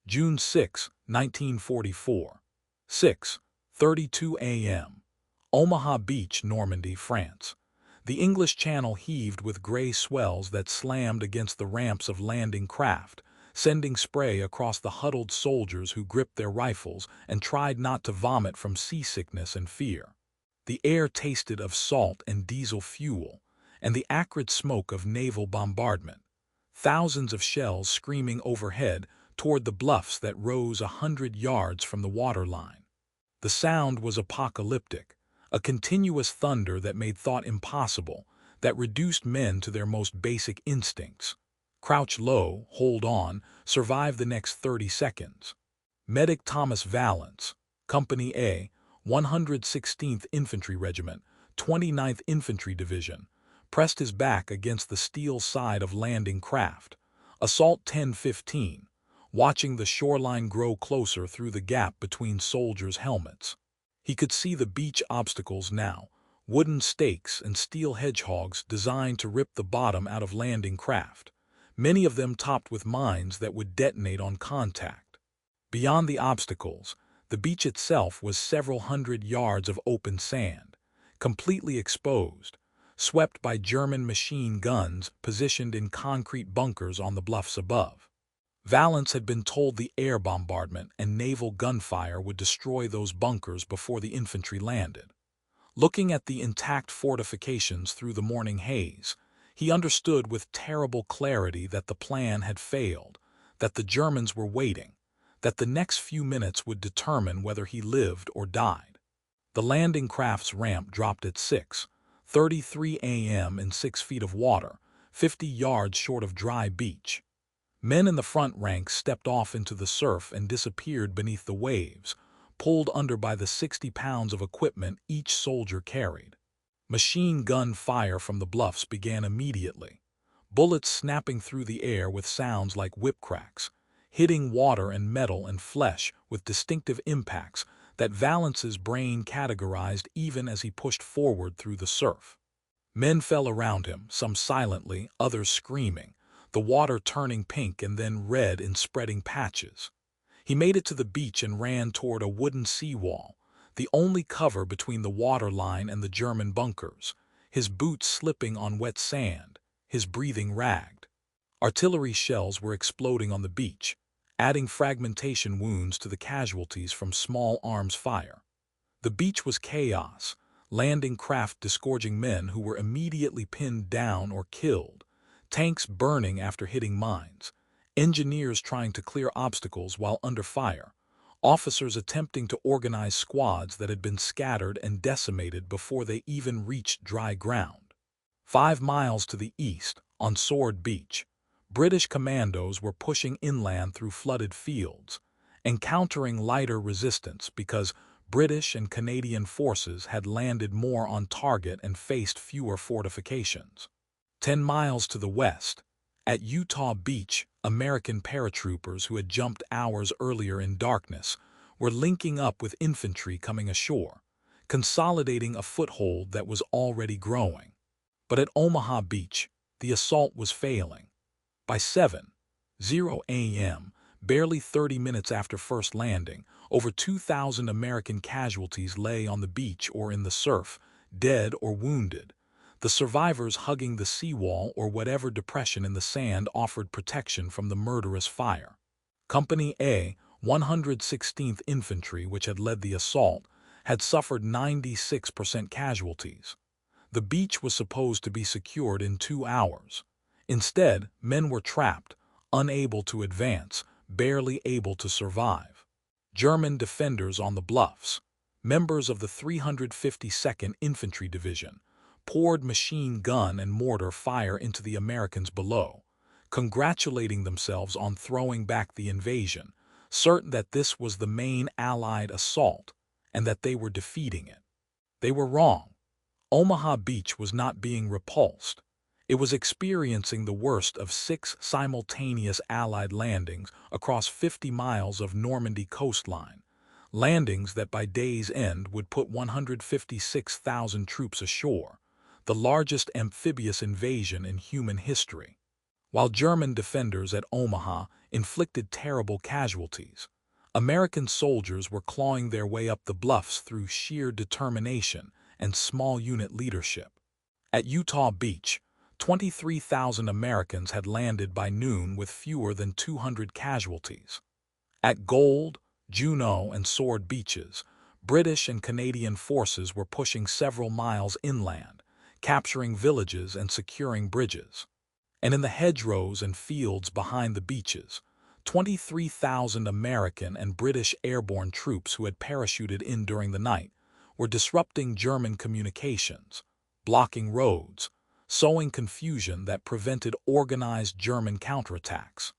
June 6, 1944. 6:32 a.m. Omaha Beach, Normandy, France. The English Channel heaved with gray swells that slammed against the ramps of landing craft, sending spray across the huddled soldiers who gripped their rifles and tried not to vomit from seasickness and fear. The air tasted of salt and diesel fuel, and the acrid smoke of naval bombardment. Thousands of shells screaming overhead toward the bluffs that rose 100 yards from the waterline. The sound was apocalyptic, a continuous thunder that made thought impossible, that reduced men to their most basic instincts. Crouch low, hold on, survive the next 30 seconds. Medic Thomas Valence, Company A, 116th Infantry Regiment, 29th Infantry Division, pressed his back against the steel side of landing craft. Assault 10-15, watching the shoreline grow closer through the gap between soldiers' helmets. He could see the beach obstacles now, wooden stakes and steel hedgehogs designed to rip the bottom out of landing craft, many of them topped with mines that would detonate on contact. Beyond the obstacles, the beach itself was several hundred yards of open sand, completely exposed, swept by German machine guns positioned in concrete bunkers on the bluffs above. Valence had been told the air bombardment and naval gunfire would destroy those bunkers before the infantry landed. Looking at the intact fortifications through the morning haze, he understood with terrible clarity that the plan had failed, that the Germans were waiting, that the next few minutes would determine whether he lived or died. The landing craft's ramp dropped at 6:33 a.m. in 6 feet of water, 50 yards short of dry beach. Men in the front ranks stepped off into the surf and disappeared beneath the waves, pulled under by the 60 pounds of equipment each soldier carried. Machine gun fire from the bluffs began immediately, bullets snapping through the air with sounds like whip cracks, hitting water and metal and flesh with distinctive impacts that Valence's brain categorized even as he pushed forward through the surf. Men fell around him, some silently, others screaming, the water turning pink and then red in spreading patches. He made it to the beach and ran toward a wooden seawall, the only cover between the water line and the German bunkers, his boots slipping on wet sand, his breathing ragged. Artillery shells were exploding on the beach, adding fragmentation wounds to the casualties from small arms fire. The beach was chaos, landing craft disgorging men who were immediately pinned down or killed, tanks burning after hitting mines, engineers trying to clear obstacles while under fire, officers attempting to organize squads that had been scattered and decimated before they even reached dry ground. 5 miles to the east, on Sword Beach, British commandos were pushing inland through flooded fields, encountering lighter resistance because British and Canadian forces had landed more on target and faced fewer fortifications. 10 miles to the west, at Utah Beach, American paratroopers who had jumped hours earlier in darkness were linking up with infantry coming ashore, consolidating a foothold that was already growing. But at Omaha Beach, the assault was failing. By 7:00 a.m., barely 30 minutes after first landing, over 2,000 American casualties lay on the beach or in the surf, dead or wounded, the survivors hugging the seawall or whatever depression in the sand offered protection from the murderous fire. Company A, 116th Infantry, which had led the assault, had suffered 96% casualties. The beach was supposed to be secured in 2 hours. Instead, men were trapped, unable to advance, barely able to survive. German defenders on the bluffs, members of the 352nd Infantry Division, poured machine gun and mortar fire into the Americans below, congratulating themselves on throwing back the invasion, certain that this was the main Allied assault and that they were defeating it. They were wrong. Omaha Beach was not being repulsed. It was experiencing the worst of 6 simultaneous Allied landings across 50 miles of Normandy coastline, landings that by day's end would put 156,000 troops ashore, the largest amphibious invasion in human history. While German defenders at Omaha inflicted terrible casualties, American soldiers were clawing their way up the bluffs through sheer determination and small unit leadership. At Omaha Beach, 23,000 Americans had landed by noon with fewer than 200 casualties. At Gold, Juno, and Sword Beaches, British and Canadian forces were pushing several miles inland, capturing villages and securing bridges. And in the hedgerows and fields behind the beaches, 23,000 American and British airborne troops who had parachuted in during the night were disrupting German communications, blocking roads, sowing confusion that prevented organized German counterattacks.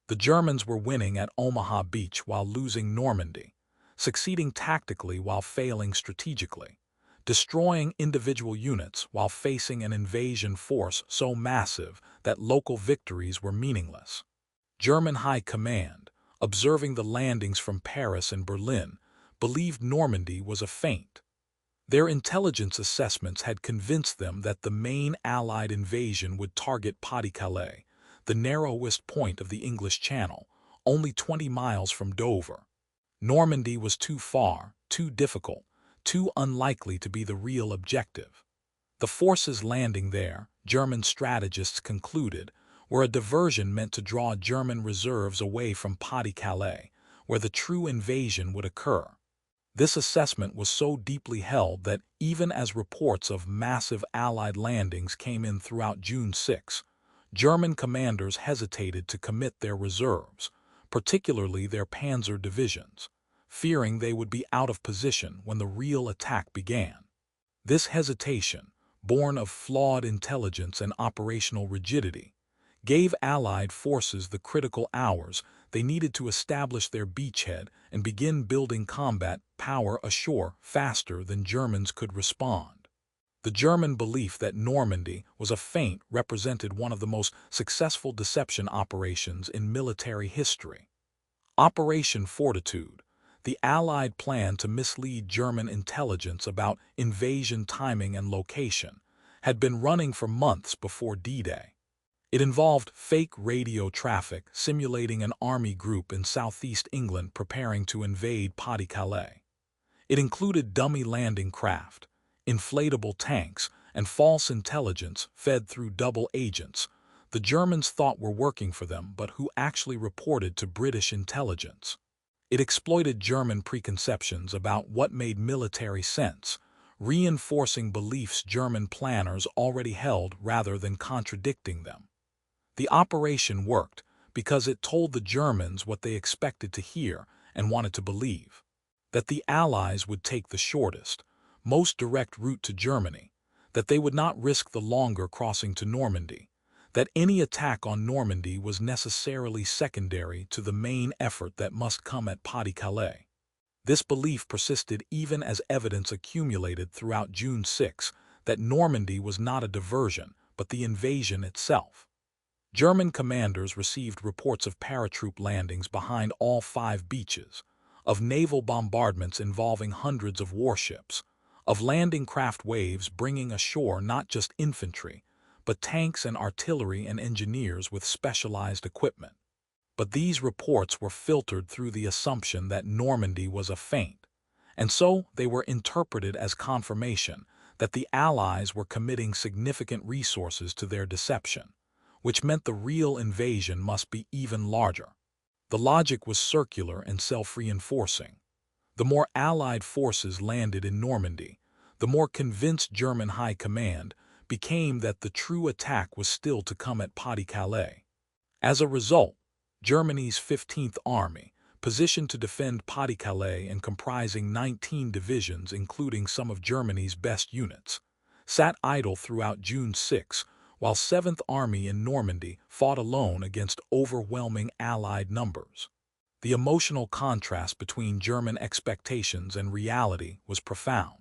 The Germans were winning at Omaha Beach while losing Normandy, succeeding tactically while failing strategically, destroying individual units while facing an invasion force so massive that local victories were meaningless. German High Command, observing the landings from Paris and Berlin, believed Normandy was a feint. Their intelligence assessments had convinced them that the main Allied invasion would target Pas-de-Calais, the narrowest point of the English Channel, only 20 miles from Dover. Normandy was too far, too difficult, too unlikely to be the real objective. The forces landing there, German strategists concluded, were a diversion meant to draw German reserves away from Pas-de-Calais, where the true invasion would occur. This assessment was so deeply held that even as reports of massive Allied landings came in throughout June 6, German commanders hesitated to commit their reserves, particularly their panzer divisions, fearing they would be out of position when the real attack began. This hesitation, born of flawed intelligence and operational rigidity, gave Allied forces the critical hours they needed to establish their beachhead and begin building combat power ashore faster than Germans could respond. The German belief that Normandy was a feint represented one of the most successful deception operations in military history. Operation Fortitude, the Allied plan to mislead German intelligence about invasion timing and location, had been running for months before D-Day. It involved fake radio traffic simulating an army group in southeast England preparing to invade Pas-de-Calais. It included dummy landing craft, inflatable tanks, and false intelligence fed through double agents the Germans thought were working for them but who actually reported to British intelligence. It exploited German preconceptions about what made military sense, reinforcing beliefs German planners already held rather than contradicting them. The operation worked because it told the Germans what they expected to hear and wanted to believe: that the Allies would take the shortest, most direct route to Germany, that they would not risk the longer crossing to Normandy, that any attack on Normandy was necessarily secondary to the main effort that must come at Pas-de-Calais. This belief persisted even as evidence accumulated throughout June 6 that Normandy was not a diversion but the invasion itself. German commanders received reports of paratroop landings behind all 5 beaches, of naval bombardments involving hundreds of warships, of landing craft waves bringing ashore not just infantry, but tanks and artillery and engineers with specialized equipment. But these reports were filtered through the assumption that Normandy was a feint, and so they were interpreted as confirmation that the Allies were committing significant resources to their deception, which meant the real invasion must be even larger. The logic was circular and self-reinforcing. The more Allied forces landed in Normandy, the more convinced German High Command became that the true attack was still to come at Pas-de-Calais. As a result, Germany's 15th Army, positioned to defend Pas-de-Calais and comprising 19 divisions including some of Germany's best units, sat idle throughout June 6, while 7th Army in Normandy fought alone against overwhelming Allied numbers. The emotional contrast between German expectations and reality was profound.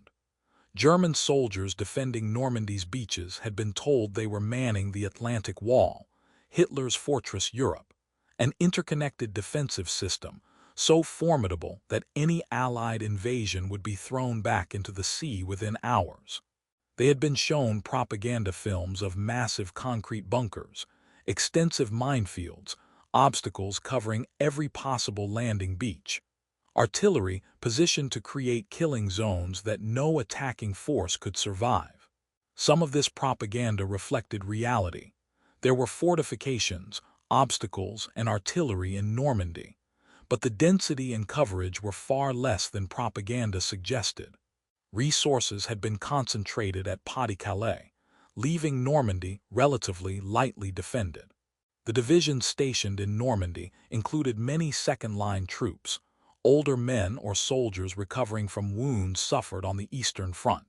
German soldiers defending Normandy's beaches had been told they were manning the Atlantic Wall, Hitler's Fortress Europe, an interconnected defensive system so formidable that any Allied invasion would be thrown back into the sea within hours. They had been shown propaganda films of massive concrete bunkers, extensive minefields, obstacles covering every possible landing beach, artillery positioned to create killing zones that no attacking force could survive. Some of this propaganda reflected reality. There were fortifications, obstacles, and artillery in Normandy, but the density and coverage were far less than propaganda suggested. Resources had been concentrated at Pas-de-Calais, leaving Normandy relatively lightly defended. The divisions stationed in Normandy included many second-line troops, older men or soldiers recovering from wounds suffered on the Eastern Front,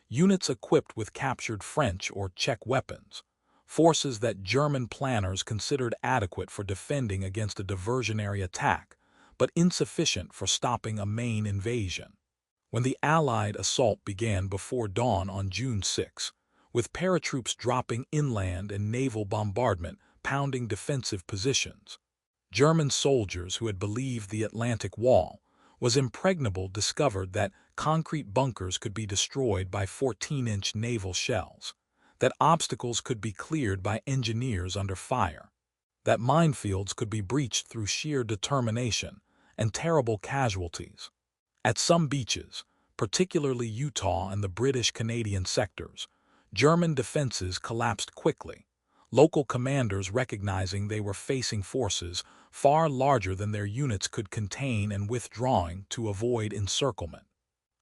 units equipped with captured French or Czech weapons, forces that German planners considered adequate for defending against a diversionary attack, but insufficient for stopping a main invasion. When the Allied assault began before dawn on June 6, with paratroops dropping inland and naval bombardment pounding defensive positions, German soldiers who had believed the Atlantic Wall was impregnable discovered that concrete bunkers could be destroyed by 14-inch naval shells, that obstacles could be cleared by engineers under fire, that minefields could be breached through sheer determination and terrible casualties. At some beaches, particularly Utah and the British-Canadian sectors, German defenses collapsed quickly, local commanders recognizing they were facing forces far larger than their units could contain and withdrawing to avoid encirclement.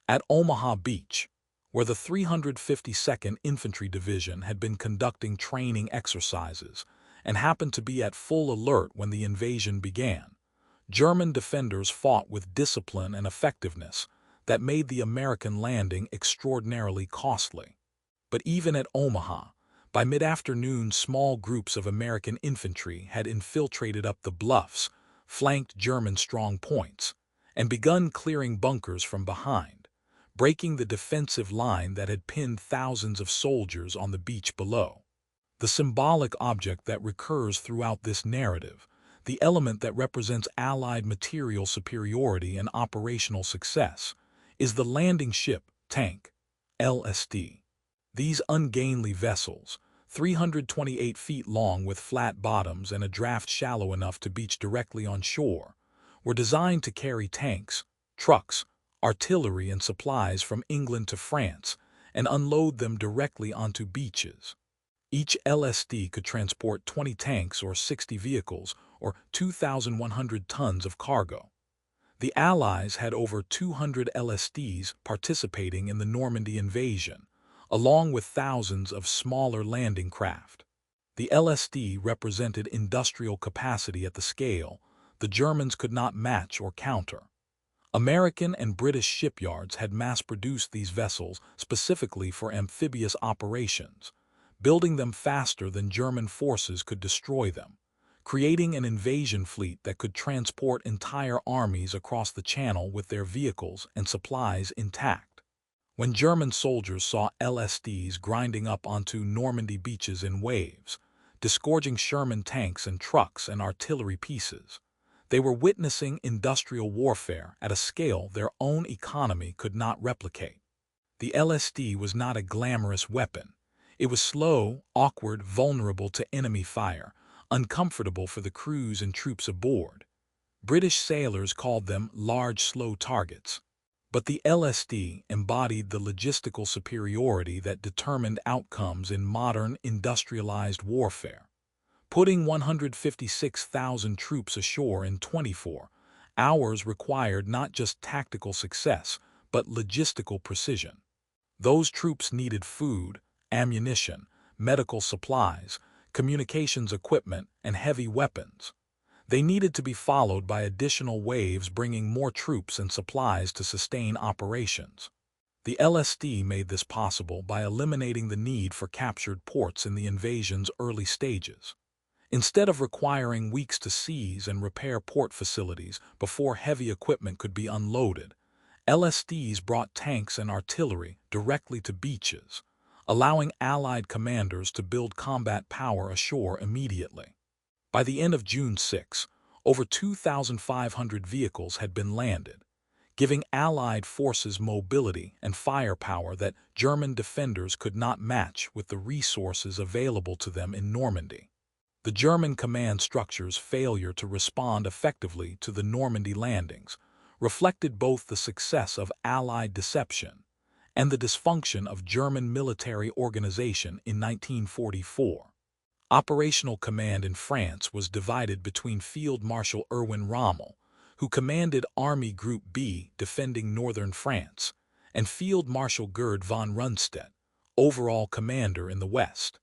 At Omaha Beach, where the 352nd Infantry Division had been conducting training exercises and happened to be at full alert when the invasion began, German defenders fought with discipline and effectiveness that made the American landing extraordinarily costly. But even at Omaha, by mid-afternoon small groups of American infantry had infiltrated up the bluffs, flanked German strong points, and begun clearing bunkers from behind, breaking the defensive line that had pinned thousands of soldiers on the beach below. The symbolic object that recurs throughout this narrative, the element that represents Allied material superiority and operational success, is the landing ship tank, LSD. These ungainly vessels, 328 feet long with flat bottoms and a draft shallow enough to beach directly on shore, were designed to carry tanks, trucks, artillery, and supplies from England to France and unload them directly onto beaches. Each LSD could transport 20 tanks or 60 vehicles or 2,100 tons of cargo. The Allies had over 200 LSDs participating in the Normandy invasion, along with thousands of smaller landing craft. The LSD represented industrial capacity at the scale the Germans could not match or counter. American and British shipyards had mass-produced these vessels specifically for amphibious operations, building them faster than German forces could destroy them, creating an invasion fleet that could transport entire armies across the channel with their vehicles and supplies intact. When German soldiers saw LSDs grinding up onto Normandy beaches in waves, disgorging Sherman tanks and trucks and artillery pieces, they were witnessing industrial warfare at a scale their own economy could not replicate. The LSD was not a glamorous weapon. It was slow, awkward, vulnerable to enemy fire, uncomfortable for the crews and troops aboard. British sailors called them large, slow targets. But the LSD embodied the logistical superiority that determined outcomes in modern, industrialized warfare. Putting 156,000 troops ashore in 24 hours required not just tactical success, but logistical precision. Those troops needed food, ammunition, medical supplies, communications equipment, and heavy weapons. They needed to be followed by additional waves bringing more troops and supplies to sustain operations. The LSD made this possible by eliminating the need for captured ports in the invasion's early stages. Instead of requiring weeks to seize and repair port facilities before heavy equipment could be unloaded, LSDs brought tanks and artillery directly to beaches, allowing Allied commanders to build combat power ashore immediately. By the end of June 6, over 2,500 vehicles had been landed, giving Allied forces mobility and firepower that German defenders could not match with the resources available to them in Normandy. The German command structure's failure to respond effectively to the Normandy landings reflected both the success of Allied deception and the dysfunction of German military organization in 1944. Operational command in France was divided between Field Marshal Erwin Rommel, who commanded Army Group B defending northern France, and Field Marshal Gerd von Rundstedt, overall commander in the West.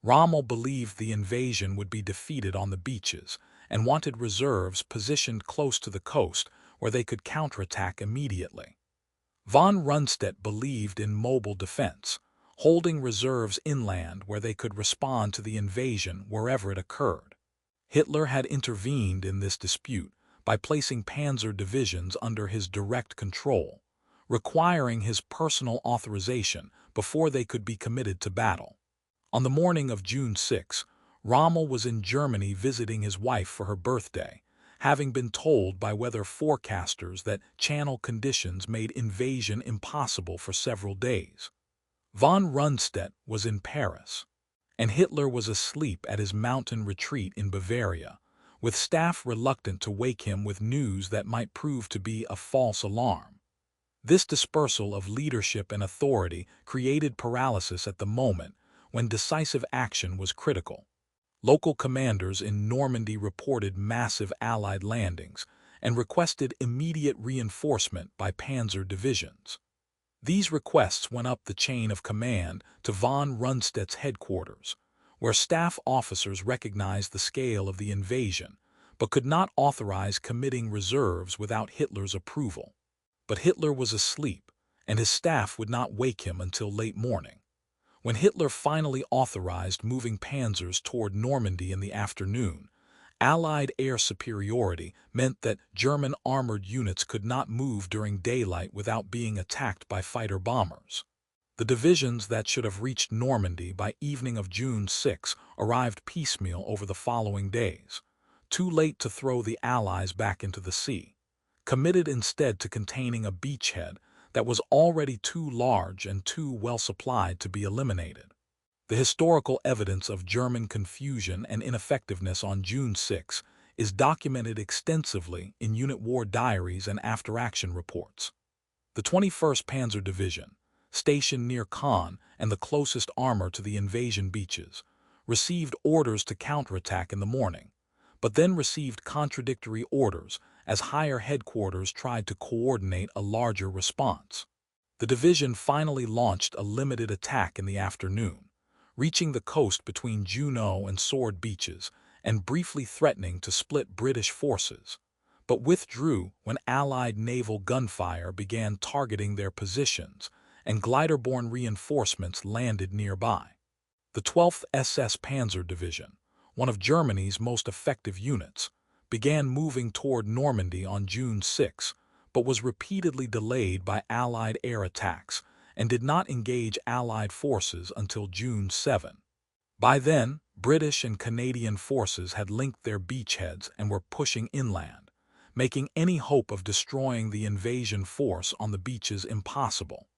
Rommel believed the invasion would be defeated on the beaches and wanted reserves positioned close to the coast where they could counterattack immediately. Von Rundstedt believed in mobile defense, holding reserves inland where they could respond to the invasion wherever it occurred. Hitler had intervened in this dispute by placing panzer divisions under his direct control, requiring his personal authorization before they could be committed to battle. On the morning of June 6, Rommel was in Germany visiting his wife for her birthday, having been told by weather forecasters that channel conditions made invasion impossible for several days. Von Rundstedt was in Paris, and Hitler was asleep at his mountain retreat in Bavaria, with staff reluctant to wake him with news that might prove to be a false alarm. This dispersal of leadership and authority created paralysis at the moment when decisive action was critical. Local commanders in Normandy reported massive Allied landings and requested immediate reinforcement by panzer divisions. These requests went up the chain of command to von Rundstedt's headquarters, where staff officers recognized the scale of the invasion but could not authorize committing reserves without Hitler's approval. But Hitler was asleep, and his staff would not wake him until late morning. When Hitler finally authorized moving panzers toward Normandy in the afternoon, Allied air superiority meant that German armored units could not move during daylight without being attacked by fighter bombers. The divisions that should have reached Normandy by evening of June 6 arrived piecemeal over the following days, too late to throw the Allies back into the sea, committed instead to containing a beachhead that was already too large and too well supplied to be eliminated. The historical evidence of German confusion and ineffectiveness on June 6 is documented extensively in unit war diaries and after-action reports. The 21st Panzer Division, stationed near Caen and the closest armor to the invasion beaches, received orders to counterattack in the morning, but then received contradictory orders as higher headquarters tried to coordinate a larger response. The division finally launched a limited attack in the afternoon, reaching the coast between Juno and Sword beaches and briefly threatening to split British forces, but withdrew when Allied naval gunfire began targeting their positions and glider-borne reinforcements landed nearby. The 12th SS Panzer Division, one of Germany's most effective units, began moving toward Normandy on June 6, but was repeatedly delayed by Allied air attacks and did not engage Allied forces until June 7. By then, British and Canadian forces had linked their beachheads and were pushing inland, making any hope of destroying the invasion force on the beaches impossible.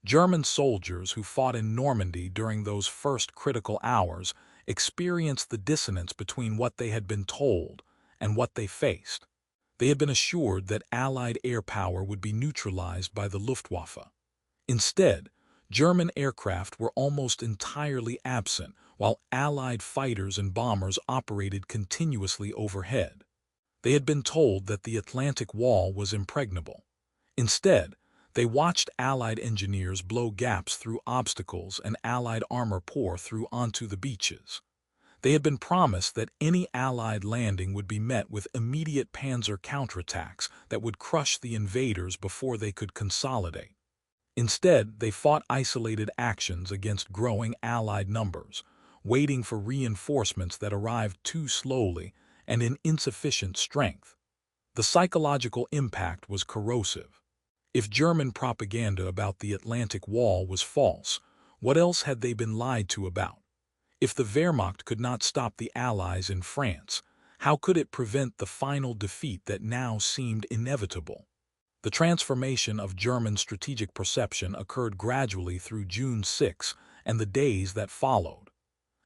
German soldiers who fought in Normandy during those first critical hours experienced the dissonance between what they had been told and what they faced. They had been assured that Allied air power would be neutralized by the Luftwaffe. Instead, German aircraft were almost entirely absent while Allied fighters and bombers operated continuously overhead. They had been told that the Atlantic Wall was impregnable. Instead, they watched Allied engineers blow gaps through obstacles and Allied armor pour through onto the beaches. They had been promised that any Allied landing would be met with immediate panzer counterattacks that would crush the invaders before they could consolidate. Instead, they fought isolated actions against growing Allied numbers, waiting for reinforcements that arrived too slowly and in insufficient strength. The psychological impact was corrosive. If German propaganda about the Atlantic Wall was false, what else had they been lied to about? If the Wehrmacht could not stop the Allies in France, how could it prevent the final defeat that now seemed inevitable? The transformation of German strategic perception occurred gradually through June 6 and the days that followed.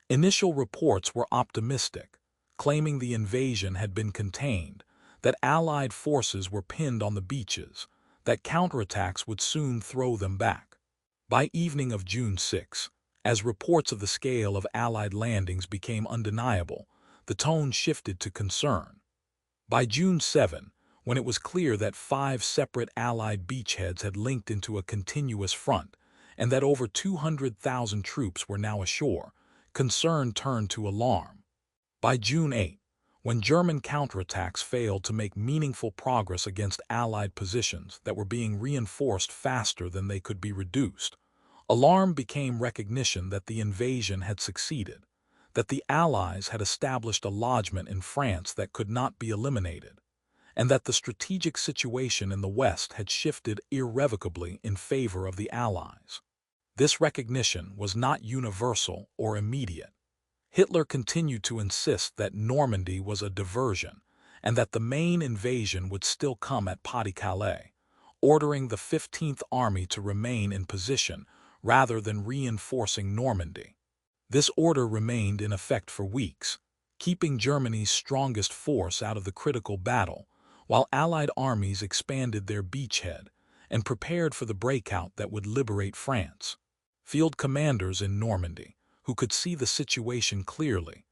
Initial reports were optimistic, claiming the invasion had been contained, that Allied forces were pinned on the beaches, that counterattacks would soon throw them back. By evening of June 6, as reports of the scale of Allied landings became undeniable, the tone shifted to concern. By June 7, when it was clear that 5 separate Allied beachheads had linked into a continuous front, and that over 200,000 troops were now ashore, concern turned to alarm. By June 8, when German counterattacks failed to make meaningful progress against Allied positions that were being reinforced faster than they could be reduced, alarm became recognition that the invasion had succeeded, that the Allies had established a lodgment in France that could not be eliminated, and that the strategic situation in the West had shifted irrevocably in favor of the Allies. This recognition was not universal or immediate. Hitler continued to insist that Normandy was a diversion and that the main invasion would still come at Pas-de-Calais, ordering the 15th Army to remain in position rather than reinforcing Normandy. This order remained in effect for weeks, keeping Germany's strongest force out of the critical battle, while Allied armies expanded their beachhead and prepared for the breakout that would liberate France. Field commanders in Normandy, who could see the situation clearly,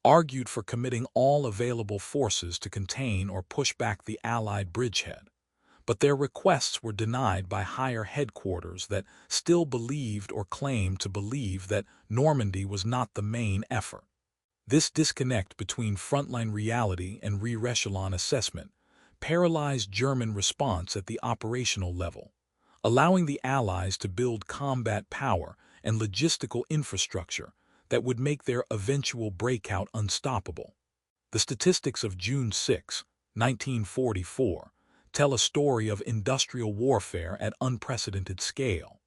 argued for committing all available forces to contain or push back the Allied bridgehead, but their requests were denied by higher headquarters that still believed or claimed to believe that Normandy was not the main effort. This disconnect between frontline reality and re-echelon assessment paralyzed German response at the operational level, allowing the Allies to build combat power and logistical infrastructure that would make their eventual breakout unstoppable. The statistics of June 6, 1944, tell a story of industrial warfare at unprecedented scale.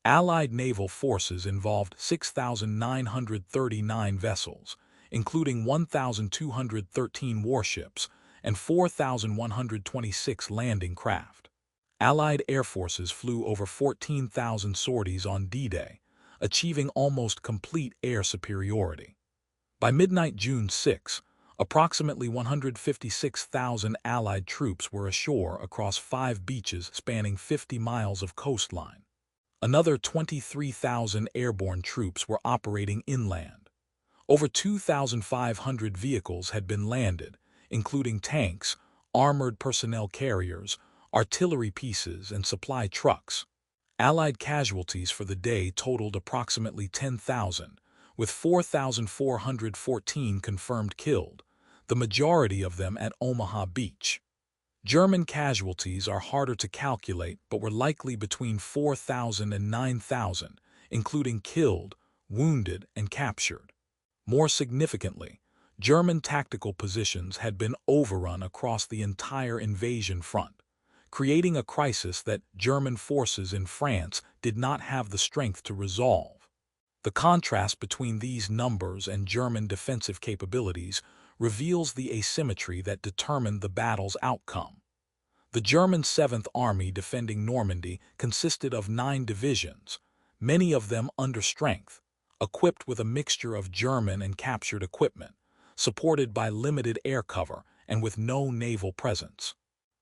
Allied naval forces involved 6,939 vessels, including 1,213 warships and 4,126 landing craft. Allied air forces flew over 14,000 sorties on D-Day, achieving almost complete air superiority. By midnight June 6, approximately 156,000 Allied troops were ashore across 5 beaches spanning 50 miles of coastline. Another 23,000 airborne troops were operating inland. Over 2,500 vehicles had been landed, including tanks, armored personnel carriers, artillery pieces, and supply trucks. Allied casualties for the day totaled approximately 10,000, with 4,414 confirmed killed, the majority of them at Omaha Beach. German casualties are harder to calculate but were likely between 4,000 and 9,000, including killed, wounded, and captured. More significantly, German tactical positions had been overrun across the entire invasion front, creating a crisis that German forces in France did not have the strength to resolve. The contrast between these numbers and German defensive capabilities reveals the asymmetry that determined the battle's outcome. The German 7th Army defending Normandy consisted of 9 divisions, many of them under strength, equipped with a mixture of German and captured equipment, supported by limited air cover and with no naval presence.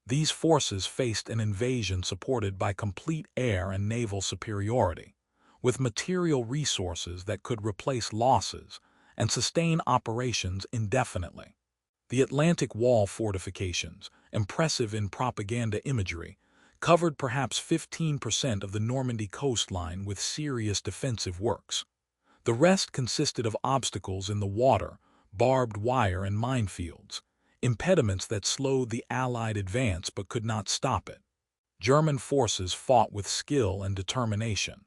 These forces faced an invasion supported by complete air and naval superiority, with material resources that could replace losses and sustain operations indefinitely. The Atlantic Wall fortifications, impressive in propaganda imagery, covered perhaps 15% of the Normandy coastline with serious defensive works. The rest consisted of obstacles in the water, barbed wire, and minefields, impediments that slowed the Allied advance but could not stop it. German forces fought with skill and determination,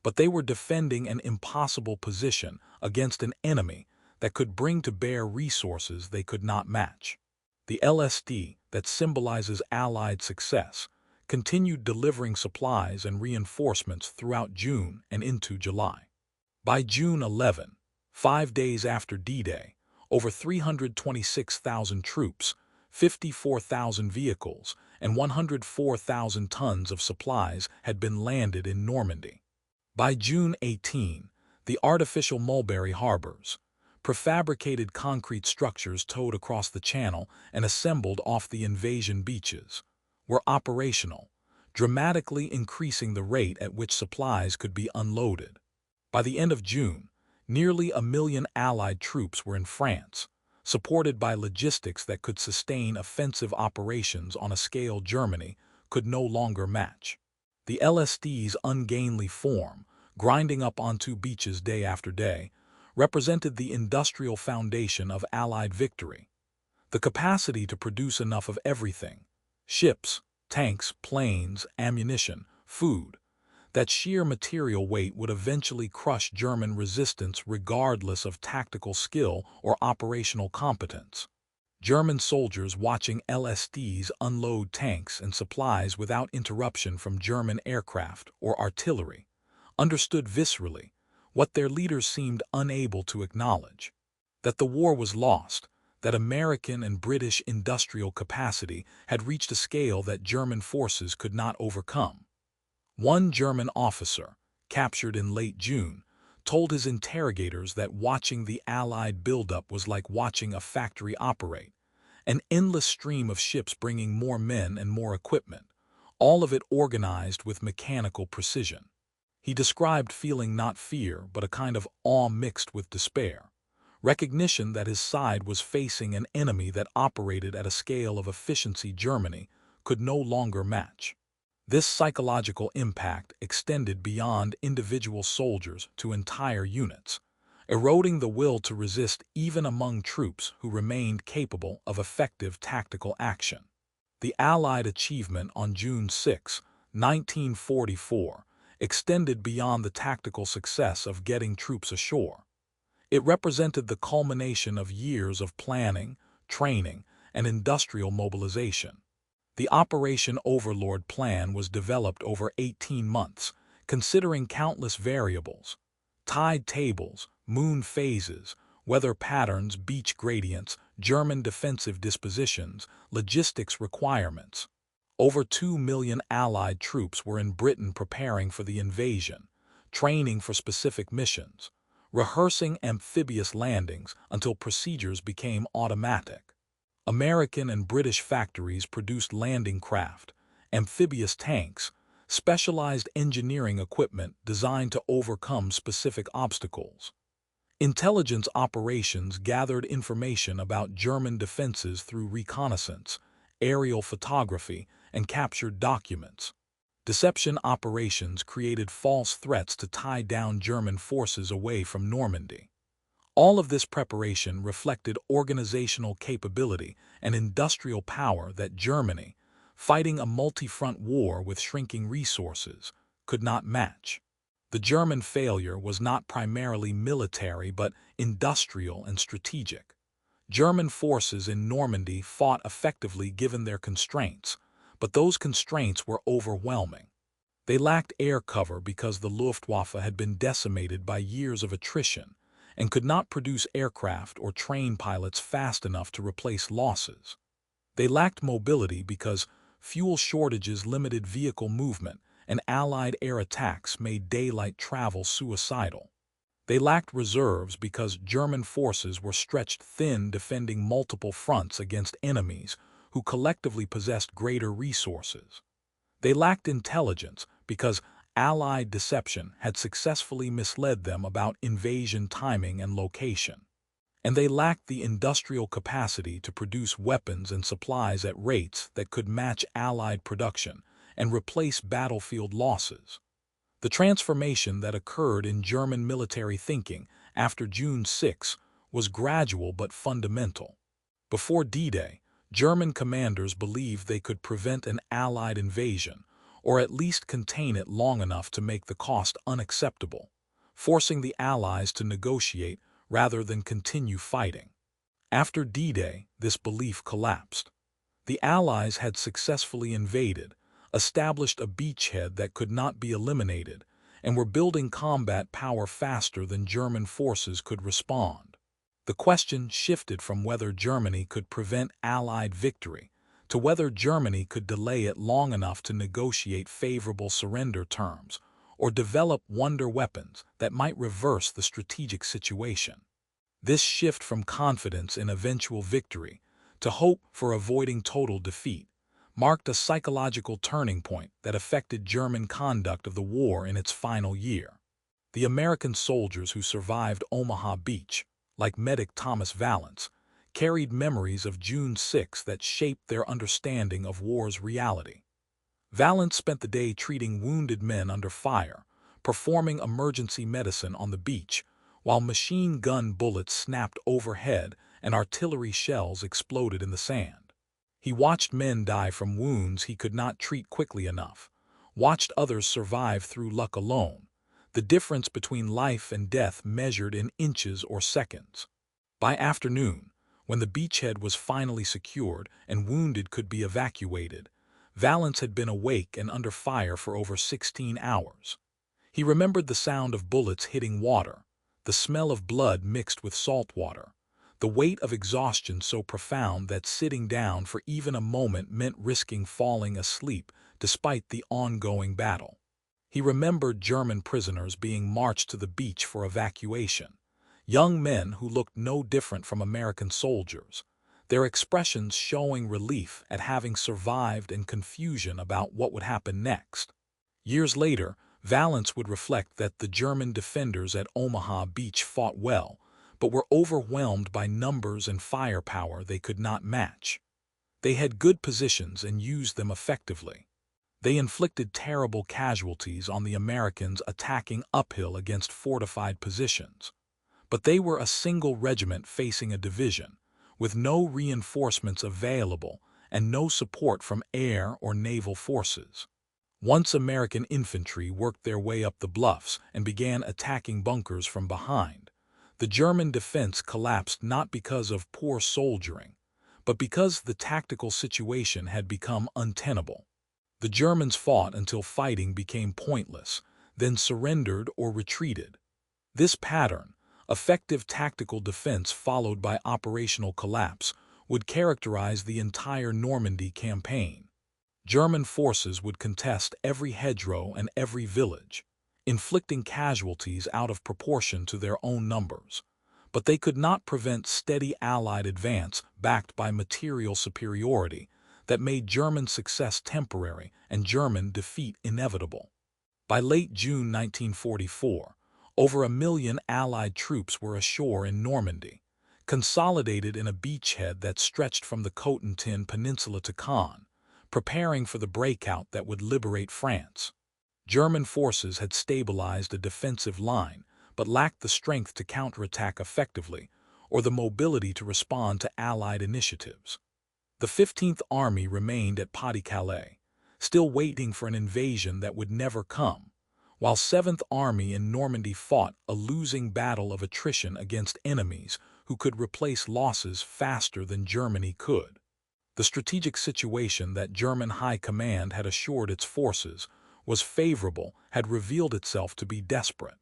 but they were defending an impossible position against an enemy that could bring to bear resources they could not match. The LSD, that symbolizes Allied success, continued delivering supplies and reinforcements throughout June and into July. By June 11, 5 days after D-Day, over 326,000 troops, 54,000 vehicles, and 104,000 tons of supplies had been landed in Normandy. By June 18, The artificial mulberry harbors, prefabricated concrete structures towed across the channel and assembled off the invasion beaches, were operational, dramatically increasing the rate at which supplies could be unloaded. By the end of June, nearly 1 million Allied troops were in France, supported by logistics that could sustain offensive operations on a scale Germany could no longer match. The LSD's ungainly form, grinding up onto beaches day after day, represented the industrial foundation of Allied victory. The capacity to produce enough of everything, ships, tanks, planes, ammunition, food, that sheer material weight would eventually crush German resistance regardless of tactical skill or operational competence. German soldiers watching LSDs unload tanks and supplies without interruption from German aircraft or artillery understood viscerally what their leaders seemed unable to acknowledge: that the war was lost, that American and British industrial capacity had reached a scale that German forces could not overcome. One German officer, captured in late June, told his interrogators that watching the Allied buildup was like watching a factory operate, an endless stream of ships bringing more men and more equipment, all of it organized with mechanical precision. He described feeling not fear but a kind of awe mixed with despair, recognition that his side was facing an enemy that operated at a scale of efficiency Germany could no longer match. This psychological impact extended beyond individual soldiers to entire units, eroding the will to resist even among troops who remained capable of effective tactical action. The Allied achievement on June 6, 1944, extended beyond the tactical success of getting troops ashore. It represented the culmination of years of planning, training, and industrial mobilization. The Operation Overlord plan was developed over 18 months, considering countless variables: tide tables, moon phases, weather patterns, beach gradients, German defensive dispositions, logistics requirements. Over 2 million Allied troops were in Britain preparing for the invasion, training for specific missions, rehearsing amphibious landings until procedures became automatic. American and British factories produced landing craft, amphibious tanks, specialized engineering equipment designed to overcome specific obstacles. Intelligence operations gathered information about German defenses through reconnaissance, aerial photography, and captured documents. Deception operations created false threats to tie down German forces away from Normandy. All of this preparation reflected organizational capability and industrial power that Germany, fighting a multi-front war with shrinking resources, could not match. The German failure was not primarily military but industrial and strategic. German forces in Normandy fought effectively given their constraints, but those constraints were overwhelming. They lacked air cover because the Luftwaffe had been decimated by years of attrition and could not produce aircraft or train pilots fast enough to replace losses. They lacked mobility because fuel shortages limited vehicle movement and Allied air attacks made daylight travel suicidal. They lacked reserves because German forces were stretched thin defending multiple fronts against enemies who collectively possessed greater resources. They lacked intelligence because Allied deception had successfully misled them about invasion timing and location. And they lacked the industrial capacity to produce weapons and supplies at rates that could match Allied production and replace battlefield losses. The transformation that occurred in German military thinking after June 6 was gradual but fundamental. Before D-Day, German commanders believed they could prevent an Allied invasion, or at least contain it long enough to make the cost unacceptable, forcing the Allies to negotiate rather than continue fighting. After D-Day, this belief collapsed. The Allies had successfully invaded, established a beachhead that could not be eliminated, and were building combat power faster than German forces could respond. The question shifted from whether Germany could prevent Allied victory to whether Germany could delay it long enough to negotiate favorable surrender terms, or develop wonder weapons that might reverse the strategic situation. This shift from confidence in eventual victory to hope for avoiding total defeat marked a psychological turning point that affected German conduct of the war in its final year. The American soldiers who survived Omaha Beach, like medic Thomas Valence, carried memories of June 6 that shaped their understanding of war's reality. Valence spent the day treating wounded men under fire, performing emergency medicine on the beach, while machine gun bullets snapped overhead and artillery shells exploded in the sand. He watched men die from wounds he could not treat quickly enough, watched others survive through luck alone, the difference between life and death measured in inches or seconds. By afternoon, when the beachhead was finally secured and wounded could be evacuated, Valence had been awake and under fire for over 16 hours. He remembered the sound of bullets hitting water, the smell of blood mixed with salt water, the weight of exhaustion so profound that sitting down for even a moment meant risking falling asleep despite the ongoing battle. He remembered German prisoners being marched to the beach for evacuation, young men who looked no different from American soldiers, their expressions showing relief at having survived and confusion about what would happen next. Years later, Valence would reflect that the German defenders at Omaha Beach fought well, but were overwhelmed by numbers and firepower they could not match. They had good positions and used them effectively. They inflicted terrible casualties on the Americans attacking uphill against fortified positions. But they were a single regiment facing a division, with no reinforcements available and no support from air or naval forces. Once American infantry worked their way up the bluffs and began attacking bunkers from behind, the German defense collapsed not because of poor soldiering, but because the tactical situation had become untenable. The Germans fought until fighting became pointless, then surrendered or retreated. This pattern, effective tactical defense followed by operational collapse, would characterize the entire Normandy campaign. German forces would contest every hedgerow and every village, inflicting casualties out of proportion to their own numbers. But they could not prevent steady Allied advance backed by material superiority that made German success temporary and German defeat inevitable. By late June 1944, over 1 million Allied troops were ashore in Normandy, consolidated in a beachhead that stretched from the Cotentin Peninsula to Caen, preparing for the breakout that would liberate France. German forces had stabilized a defensive line, but lacked the strength to counterattack effectively or the mobility to respond to Allied initiatives. The 15th Army remained at Pas-de-Calais, still waiting for an invasion that would never come, while 7th Army in Normandy fought a losing battle of attrition against enemies who could replace losses faster than Germany could. The strategic situation that German High Command had assured its forces was favorable had revealed itself to be desperate.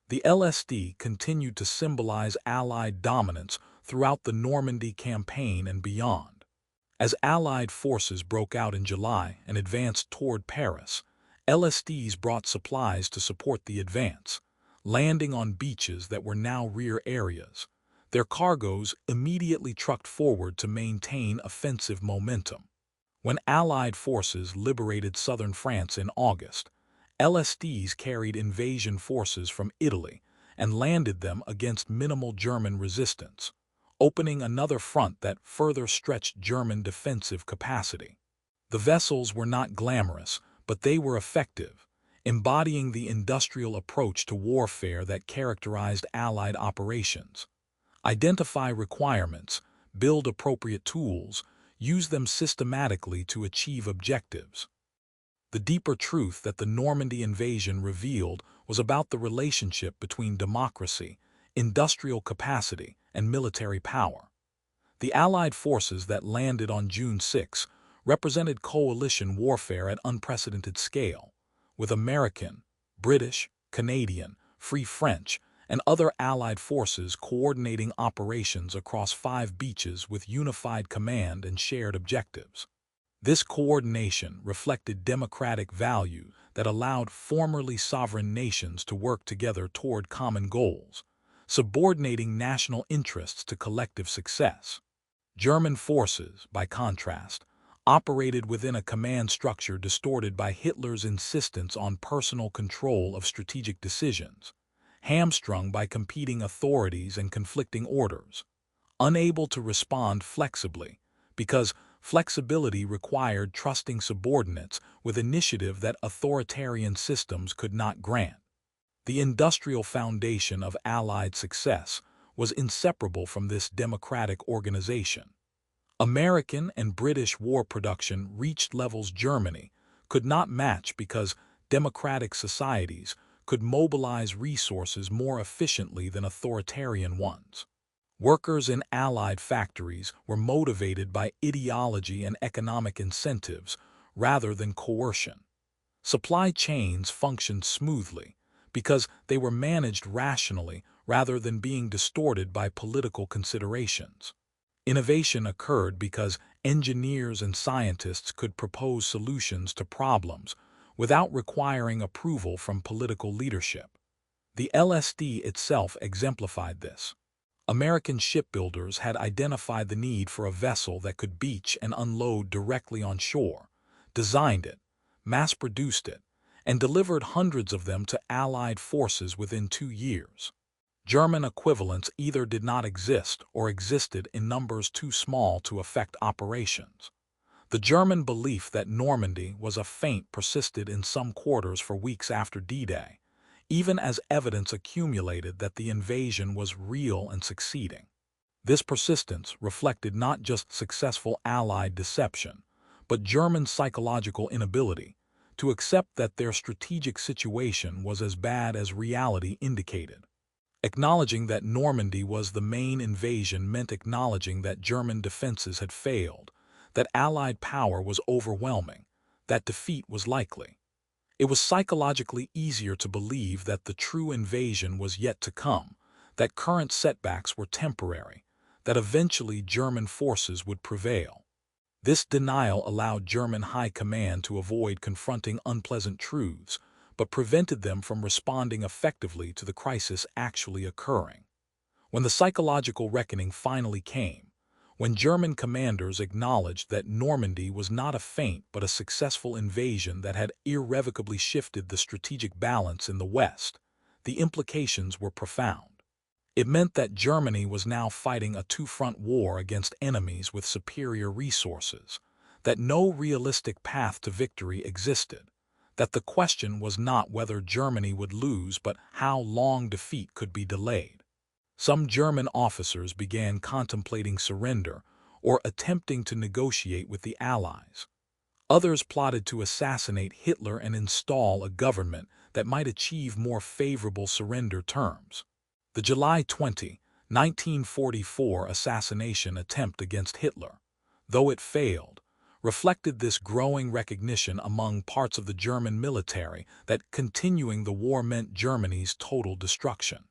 The LSD continued to symbolize Allied dominance throughout the Normandy campaign and beyond. As Allied forces broke out in July and advanced toward Paris, LSDs brought supplies to support the advance, landing on beaches that were now rear areas. Their cargoes immediately trucked forward to maintain offensive momentum. When Allied forces liberated southern France in August, LSDs carried invasion forces from Italy and landed them against minimal German resistance, opening another front that further stretched German defensive capacity. The vessels were not glamorous, but they were effective, embodying the industrial approach to warfare that characterized Allied operations. Identify requirements, build appropriate tools, use them systematically to achieve objectives. The deeper truth that the Normandy invasion revealed was about the relationship between democracy, industrial capacity, and military power. The Allied forces that landed on June 6 represented coalition warfare at unprecedented scale, with American, British, Canadian, Free French, and other Allied forces coordinating operations across 5 beaches with unified command and shared objectives. This coordination reflected democratic values that allowed formerly sovereign nations to work together toward common goals, subordinating national interests to collective success. German forces, by contrast, operated within a command structure distorted by Hitler's insistence on personal control of strategic decisions, hamstrung by competing authorities and conflicting orders, unable to respond flexibly, because flexibility required trusting subordinates with initiative that authoritarian systems could not grant. The industrial foundation of Allied success was inseparable from this democratic organization. American and British war production reached levels Germany could not match because democratic societies could mobilize resources more efficiently than authoritarian ones. Workers in Allied factories were motivated by ideology and economic incentives rather than coercion. Supply chains functioned smoothly because they were managed rationally rather than being distorted by political considerations. Innovation occurred because engineers and scientists could propose solutions to problems without requiring approval from political leadership. The LSD itself exemplified this. American shipbuilders had identified the need for a vessel that could beach and unload directly on shore, designed it, mass-produced it, and delivered hundreds of them to Allied forces within 2 years. German equivalents either did not exist or existed in numbers too small to affect operations. The German belief that Normandy was a feint persisted in some quarters for weeks after D-Day, even as evidence accumulated that the invasion was real and succeeding. This persistence reflected not just successful Allied deception, but German psychological inability to accept that their strategic situation was as bad as reality indicated. Acknowledging that Normandy was the main invasion meant acknowledging that German defenses had failed, that Allied power was overwhelming, that defeat was likely. It was psychologically easier to believe that the true invasion was yet to come, that current setbacks were temporary, that eventually German forces would prevail. This denial allowed German high command to avoid confronting unpleasant truths, but prevented them from responding effectively to the crisis actually occurring. When the psychological reckoning finally came, when German commanders acknowledged that Normandy was not a feint but a successful invasion that had irrevocably shifted the strategic balance in the West, the implications were profound. It meant that Germany was now fighting a two-front war against enemies with superior resources, that no realistic path to victory existed, that the question was not whether Germany would lose but how long defeat could be delayed. Some German officers began contemplating surrender or attempting to negotiate with the Allies. Others plotted to assassinate Hitler and install a government that might achieve more favorable surrender terms. The July 20, 1944 assassination attempt against Hitler, though it failed, reflected this growing recognition among parts of the German military that continuing the war meant Germany's total destruction.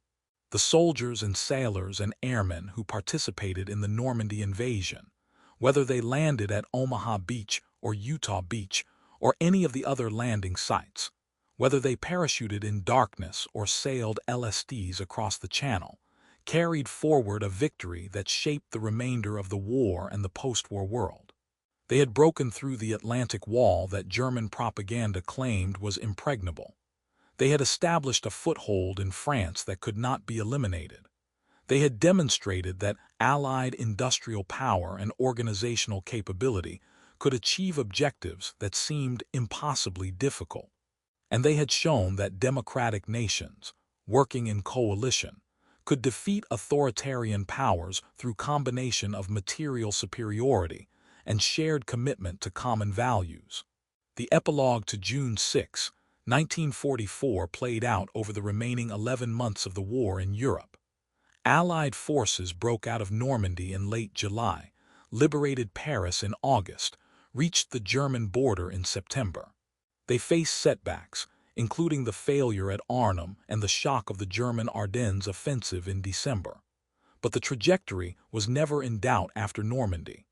The soldiers and sailors and airmen who participated in the Normandy invasion, whether they landed at Omaha Beach or Utah Beach or any of the other landing sites, whether they parachuted in darkness or sailed LSDs across the channel, carried forward a victory that shaped the remainder of the war and the post-war world. They had broken through the Atlantic Wall that German propaganda claimed was impregnable. They had established a foothold in France that could not be eliminated. They had demonstrated that Allied industrial power and organizational capability could achieve objectives that seemed impossibly difficult. And they had shown that democratic nations, working in coalition, could defeat authoritarian powers through combination of material superiority and shared commitment to common values. The epilogue to June 6, 1944 played out over the remaining 11 months of the war in Europe. Allied forces broke out of Normandy in late July, liberated Paris in August, reached the German border in September. They faced setbacks, including the failure at Arnhem and the shock of the German Ardennes offensive in December. But the trajectory was never in doubt after Normandy.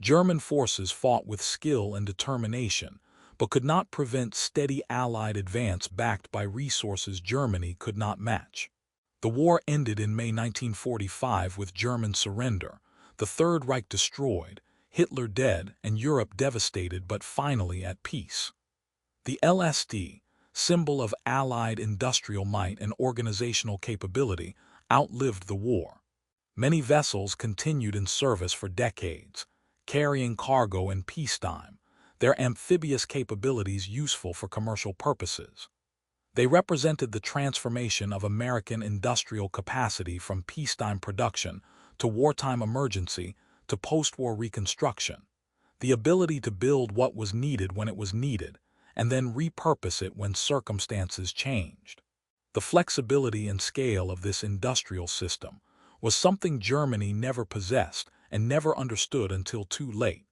German forces fought with skill and determination, but could not prevent steady Allied advance backed by resources Germany could not match. The war ended in May 1945 with German surrender, the Third Reich destroyed, Hitler dead, and Europe devastated but finally at peace. The LSD, symbol of Allied industrial might and organizational capability, outlived the war. Many vessels continued in service for decades, carrying cargo in peacetime, their amphibious capabilities useful for commercial purposes. They represented the transformation of American industrial capacity from peacetime production to wartime emergency to post-war reconstruction, the ability to build what was needed when it was needed, and then repurpose it when circumstances changed. The flexibility and scale of this industrial system was something Germany never possessed and never understood until too late,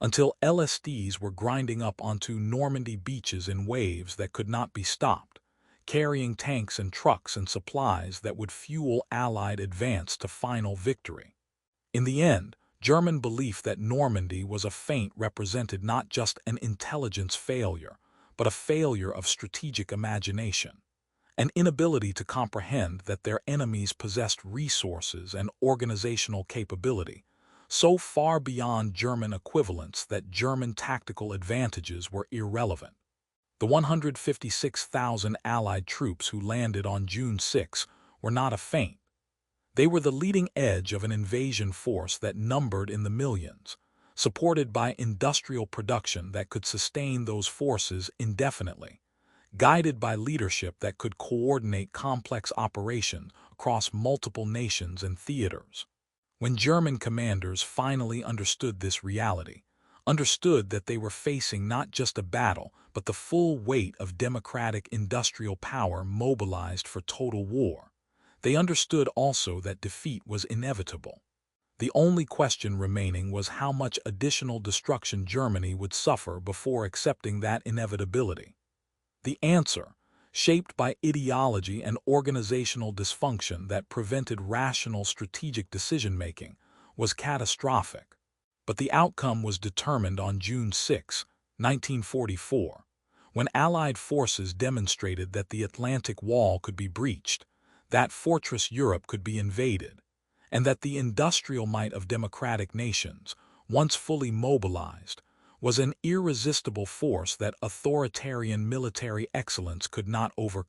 until LSDs were grinding up onto Normandy beaches in waves that could not be stopped, carrying tanks and trucks and supplies that would fuel Allied advance to final victory. In the end, German belief that Normandy was a feint represented not just an intelligence failure, but a failure of strategic imagination, an inability to comprehend that their enemies possessed resources and organizational capability so far beyond German equivalents that German tactical advantages were irrelevant. The 156,000 Allied troops who landed on June 6 were not a feint. They were the leading edge of an invasion force that numbered in the millions, supported by industrial production that could sustain those forces indefinitely, guided by leadership that could coordinate complex operations across multiple nations and theaters. When German commanders finally understood this reality, understood that they were facing not just a battle, but the full weight of democratic industrial power mobilized for total war, they understood also that defeat was inevitable. The only question remaining was how much additional destruction Germany would suffer before accepting that inevitability. The answer, shaped by ideology and organizational dysfunction that prevented rational strategic decision-making, was catastrophic. But the outcome was determined on June 6, 1944, when Allied forces demonstrated that the Atlantic Wall could be breached, that fortress Europe could be invaded, and that the industrial might of democratic nations, once fully mobilized, was an irresistible force that authoritarian military excellence could not overcome.